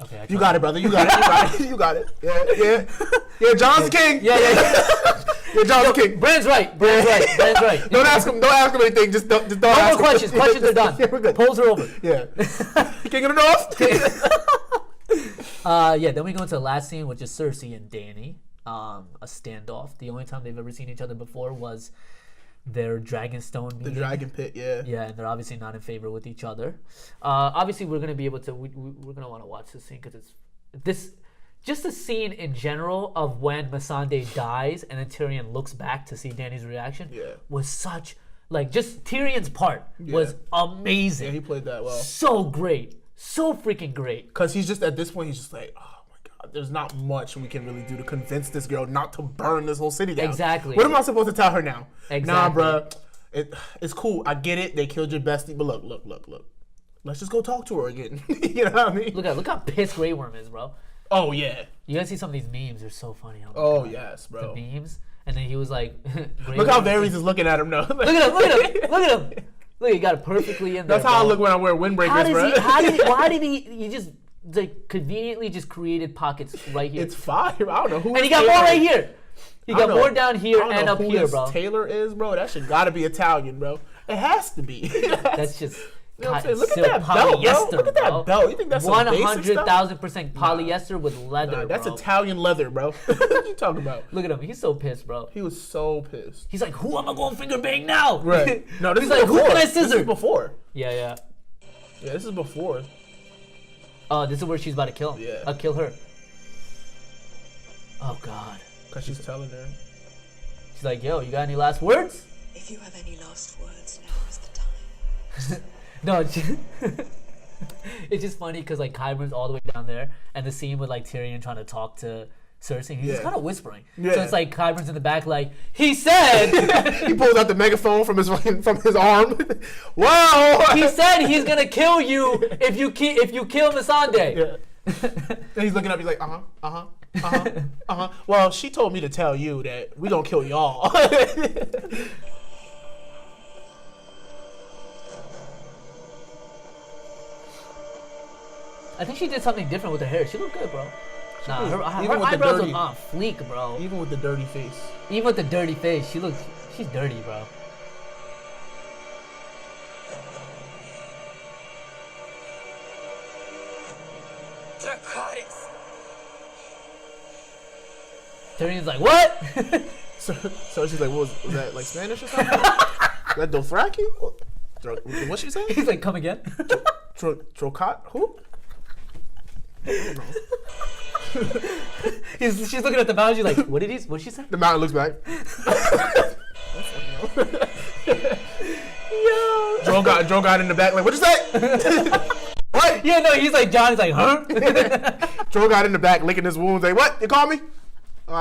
okay, I You got it, brother. You got it. You got it. You got it. Yeah. John's the king. Yeah. Yeah, John's the king. Bran's right. Bran's right. Don't ask him. Don't ask him anything. Just don't. No ask more him. questions. Questions are done. Yeah, we're good. Polls are over. Yeah. King of the North. Yeah, then we go into the last scene, which is Cersei and Dany. A standoff. The only time they've ever seen each other before was their Dragonstone The meeting. dragon pit. Yeah. Yeah, and they're obviously not in favor with each other. Obviously, we're gonna be able to. We're gonna want to watch this scene because it's this. Just the scene in general of when Missandei dies and then Tyrion looks back to see Dany's reaction Yeah. was such like just Tyrion's part was amazing. Yeah, he played that well. So great, so freaking great. Because he's just at this point, he's just like, oh my god, there's not much we can really do to convince this girl not to burn this whole city down. Exactly. What am I supposed to tell her now? Exactly. Nah, bruh. It's cool. I get it. They killed your bestie, but look. Let's just go talk to her again. You know what I mean? Look how pissed Grey Worm is, bro. Oh yeah. You guys see some of these memes? They're so funny. Oh God. yes, The bro. memes, and then he was like, Grey Look how Worm- Varys is looking at him now. Look at him. Look, he got it perfectly in there. That's how I bro. look when I wear windbreakers, bro. Why did he just like conveniently just created pockets right here? It's fire. I don't know who. And he his got tailor more right is. here. He I got don't know- more down here I don't and know up who here, this bro. Taylor is, bro. That shit gotta be Italian, bro. It has to be. That's just You know what I'm cotton saying? Look at silk that belt, bro. polyester, Look at that bro. belt. You think that's some basic stuff? 100,000% polyester with leather, Nah, that's bro. Italian leather, bro. What you talking about? Look at him. He's so pissed, bro. He was so pissed. He's like, who am I going to finger bang now? Right. No, this He's is like, before. who can I This scissor? is before. Yeah. Yeah, this is before. Oh, this is where she's about to kill him. Yeah. I'll kill her. Oh, God. Because she's telling her. She's like, yo, you got any last words? If you have any last words, now is the time. No, it's just funny because like Qyburne's all the way down there, and the scene with like Tyrion trying to talk to Cersei, he's just Yeah. kind of whispering. Yeah. So it's like Qyburne's in the back, like he said, He pulls out the megaphone from his arm. Wow. he said he's gonna kill you if you kill Missandei. Yeah. And he's looking up. He's like, Well, she told me to tell you that we gonna kill y'all. I think she did something different with her hair. She looked good, bro. Nah, her Even with the eyebrows dirty- look on fleek, bro. Even with the dirty face. Even with the dirty face, she's dirty, bro. Dracarys. Tyrion's like, what? So she's like, what was that like Spanish or something? That Dothraki? What she say? He's like, come again? Trocat? Who? I don't know. She's looking at the mountain. She's like, what did she say? The mountain looks back. Yo. Joe got in the back like, what'd you say? What? Yeah, no, he's like, John. He's like, huh? Joe got in the back licking his wounds. Like, what? You call me?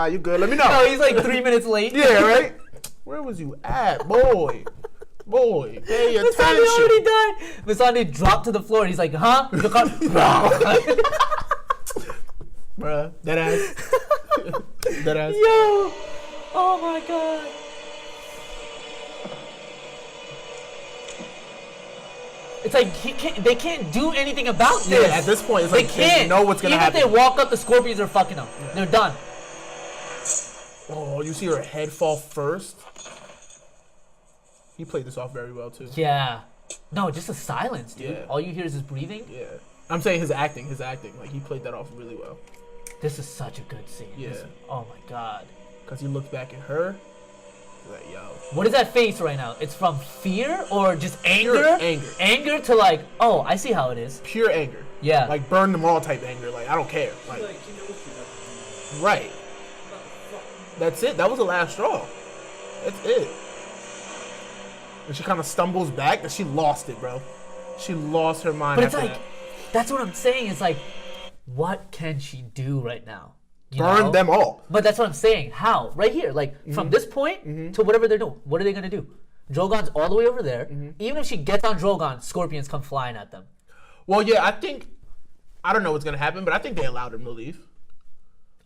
You good? Let me know. No, he's like 3 minutes late. Yeah, right? Where was you at, boy? Boy, pay Masande attention. already died. Masande dropped to the floor and he's like, huh? Bruh, that ass. That ass. Yo. Oh my god. It's like they can't do anything about this. Yeah, at this point, it's they like they can't know what's gonna happen. Even if they walk up, the scorpions are fucking them. Yeah. They're done. Oh, you see her head fall first? He played this off very well, too. Yeah. No, just a silence, dude. Yeah. All you hear is his breathing. Yeah. I'm saying his acting. Like, he played that off really well. This is such a good scene. Yeah. Oh my god. Because he looked back at her. Like, yo. What is that face right now? It's from fear or just anger? Pure anger. Anger to like, oh, I see how it is. Pure anger. Yeah. Like, burn them all type anger. Like, I don't care. Like, right. That's it. That was the last straw. That's it. And she kind of stumbles back, and she lost it, bro. She lost her mind But it's after like, that. that's what I'm saying. It's like, what can she do right now? You Burn know? them all. But that's what I'm saying. How? Right here. Like, from this point to whatever they're doing. What are they going to do? Drogon's all the way over there. Even if she gets on Drogon, scorpions come flying at them. Well, yeah, I don't know what's going to happen, but I think they allowed him to leave.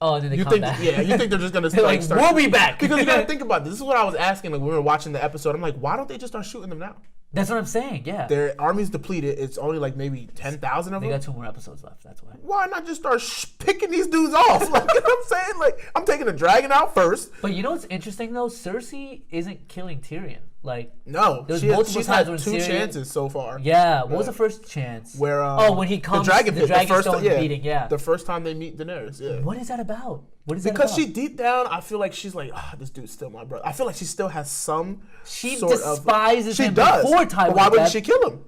Oh, and then they You come think, back. yeah, you think they're just gonna They're like, start? we'll be back. Because you gotta think about this. This is what I was asking. Like when we were watching the episode, I'm like, why don't they just start shooting them now? That's what I'm saying, yeah. Their army's depleted. It's only like maybe 10,000 of They them. got 2 more episodes left, that's why. Why not just start picking these dudes off? Like you know what I'm saying? Like I'm taking the dragon out first. But you know what's interesting though? Cersei isn't killing Tyrion. Like, No, There's she's multiple had times 2 when Tyrion- chances so far. yeah, what was the first chance? Where when he comes, the dragon dragon's first meeting, yeah. the first time they meet Daenerys, yeah. What is that about? What is Because that she about? deep down, I feel like she's like, this dude's still my brother. I feel like she still has some. She sort despises of, she him does. before time. But why wouldn't she kill him?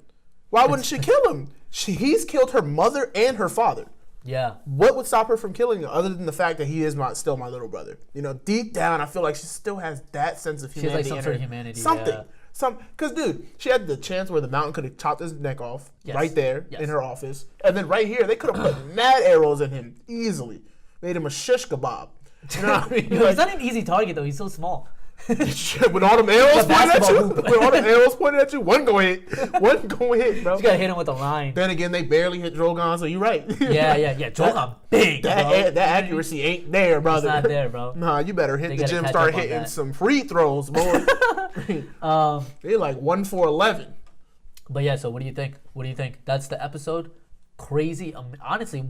Why wouldn't she kill him? He's killed her mother and her father. Yeah. What would stop her from killing him other than the fact that he is still my little brother? You know, deep down, I feel like she still has that sense of She has humanity. like some in sort her. of humanity. Something. Yeah. Because, dude, she had the chance where the mountain could have chopped his neck off Yes. right there Yes. in her office. And then right here, they could have put mad arrows in him easily. Made him a shish kebab. You know what I mean? Yo, he's not an easy target though. He's so small. With all them arrows It's a pointed at basketball you, hoop. with all them arrows pointed at you, one go hit, bro. You gotta hit him with a line. Then again, they barely hit Drogon, so you're right. Yeah. Drogon big, bro. That accuracy ain't there, brother. It's not there, bro. Nah, you better hit They the gotta gym, catch start up on hitting that. some free throws, boy. They like 1 for 11. But yeah, so what do you think? What do you think? That's the episode. Crazy. Honestly,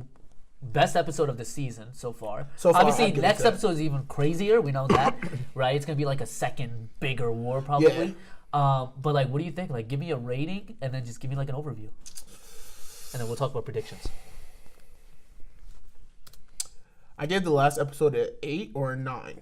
best episode of the season so far. So far, I'd Obviously, give it next that. episode is even crazier. We know that, right? It's gonna be like a second bigger war, probably. But like, what do you think? Like, give me a rating and then just give me like an overview, and then we'll talk about predictions. I gave the last episode an 8 or a 9.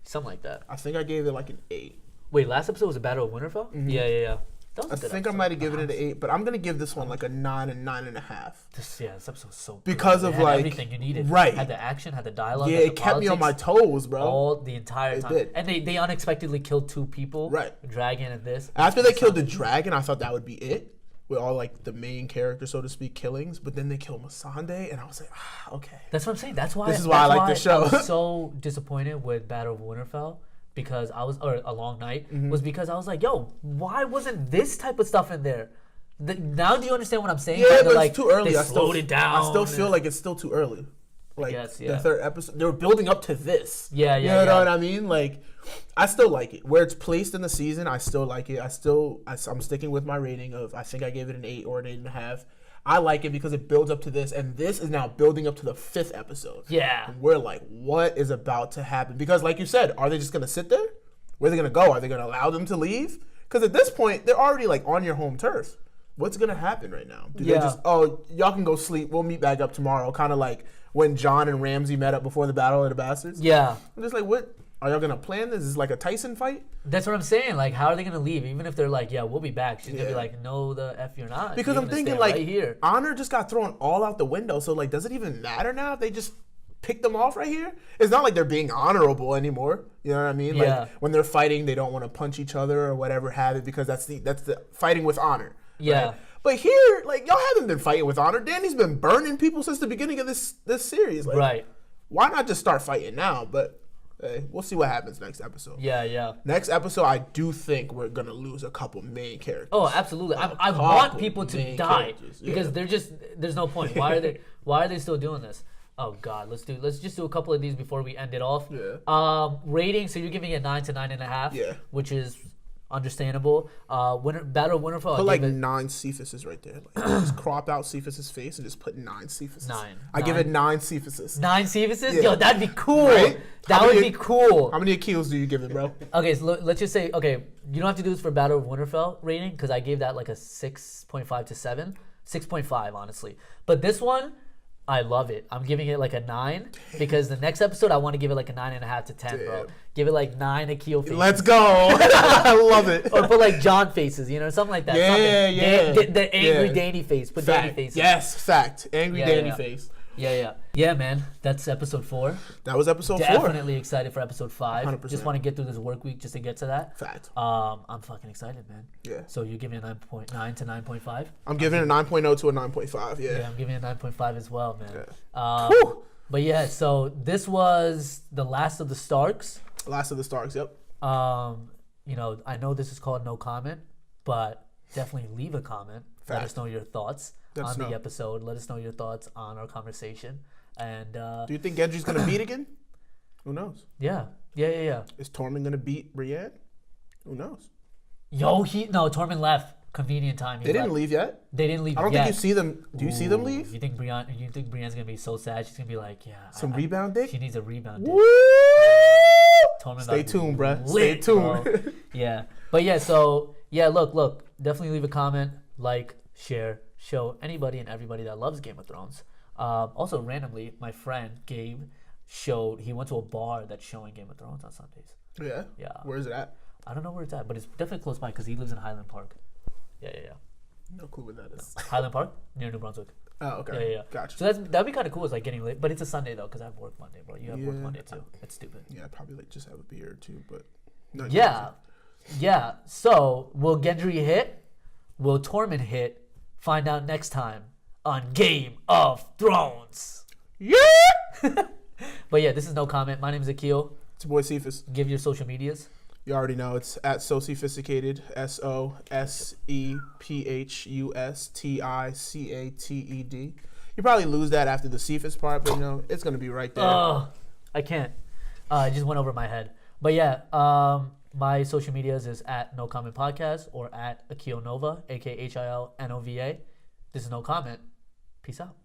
Something like that. I think I gave it like an 8. Wait, last episode was a Battle of Winterfell? Yeah. That was I a good think I episode. might have given it an 8, but I'm gonna give this one like a 9 and 9.5. This episode was so good. Because It of, had like- everything you needed. right. Had the action, had the dialogue. Yeah, had the it kept me on politics, my toes, bro. all the entire time. did. And they unexpectedly killed 2 people. Right. A dragon and this. After they killed the dragon, I thought that would be it. With all like the main character, so to speak, killings. But then they killed Masande, and I was like, okay. That's what I'm saying. That's why. This is why I like this show. I was so disappointed with Battle of Winterfell because or A Long Night was because I was like, yo, why wasn't this type of stuff in there? Now do you understand what I'm saying? Yeah, Kinda but like, it's too early. They I slowed it down. I still feel like it's still too early. Like guess, the yeah. 3rd episode, they were building up to this. Yeah, You know what I mean? Like, I still like it. Where it's placed in the season, I still like it. I'm sticking with my rating of. I think I gave it an 8 or an 8.5. I like it because it builds up to this, and this is now building up to the 5th episode. Yeah. And we're like, what is about to happen? Because like you said, are they just gonna sit there? Where are they gonna go? Are they gonna allow them to leave? Because at this point, they're already like on your home turf. What's gonna happen right now? Do they just, y'all can go sleep. We'll meet back up tomorrow. Kind of like when John and Ramsey met up before the Battle of the Bastards. Yeah. I'm just like, what? Are y'all gonna plan this? Is this like a Tyson fight? That's what I'm saying. Like, how are they gonna leave? Even if they're like, yeah, we'll be back. She's gonna be like, no, the F you're not. Because You're I'm gonna thinking stay like, right here. Honor just got thrown all out the window. So like, does it even matter now if they just pick them off right here? It's not like they're being honorable anymore. You know what I mean? Yeah. Like when they're fighting, they don't want to punch each other or whatever have it because that's the fighting with honor. Yeah. Right? But here, like y'all haven't been fighting with honor. Danny's been burning people since the beginning of this series. Like, Right. Why not just start fighting now? But hey, we'll see what happens next episode. Yeah. Next episode, I do think we're gonna lose a couple main characters. Oh, absolutely. I want people to die because there's no point. Why are they still doing this? Oh God, let's just do a couple of these before we end it off. Yeah. Rating. So you're giving it 9 to 9.5. Yeah. Which is understandable. Battle of Winterfell. Put like 9 Cephuses right there. Like, just crop out Cephus's face and just put 9 Cephuses. 9. I give it 9 Cephuses. 9 Cephuses? Yeah. Yo, that'd be cool. Right? That would be cool. How many Achilles do you give it, bro? Okay, so let's just say, okay, you don't have to do this for Battle of Winterfell rating because I gave that like a 6.5 to 7. 6.5, honestly. But this one, I love it. I'm giving it like a 9 because the next episode, I want to give it like a 9.5 to 10, bro. Damn. Give it like 9 Akil faces. Let's go. I love it. Or put like John faces, something like that. Yeah. The angry Danny face. Put Fact. Danny faces. Yes, fact. Angry Danny face. Yeah, man. That's episode 4. That was episode 4. Definitely excited for episode 5. 100%. Just want to get through this work week just to get to that. Fact. I'm fucking excited, man. Yeah. So you're giving it 9.9 to 9.5? I'm giving it a 9.0 to a 9.5. Yeah, I'm giving it 9.5 as well, man. Yeah. But yeah, so this was The Last of the Starks. Last of the Starks, yep. I know this is called no comment, but definitely leave a comment. Let Fact. us know your thoughts Let us on the know. episode. Let us know your thoughts on our conversation. And Do you think Gendry's gonna beat again? Who knows? yeah. Is Tormund gonna beat Brienne? Who knows? Tormund left. Convenient time. They didn't leave yet. They didn't leave. I don't yet. think you see them. Do you see them leave? You think Brienne's gonna be so sad? She's gonna be like, yeah. Some rebound dick? She needs a rebound dick. Woo! Tormund Stay about to be tuned, bruh. Stay lit, tuned. bro. Yeah. But yeah, so yeah, look, definitely leave a comment, like, share, show anybody and everybody that loves Game of Thrones. Also, randomly, my friend Gabe he went to a bar that's showing Game of Thrones on Sundays. Yeah. Yeah. Where is it at? I don't know where it's at, but it's definitely close by because he lives in Highland Park. Yeah. No clue where that is. Highland Park near New Brunswick. Oh, okay. Yeah. Gotcha. So that'd be kind of cool. It's like getting late, but it's a Sunday though because I have work Monday, bro. You have work Yeah. Monday too. It's stupid. Yeah, I'd probably like just have a beer or two, but no, Yeah. So will Gendry hit? Will Tormund hit? Find out next time on Game of Thrones. Yeah. But yeah, this is no comment. My name is Akil. It's your boy Sephus. Give your social medias. You already know it's at So Sophisticated. SOSEPHUSTICATED. You probably lose that after the Cephus part, but it's gonna be right there. Oh, I can't. It just went over my head. But yeah, my social medias is at No Comment Podcast or at Akil Nova, AKHILNOVA. This is No Comment. Peace out.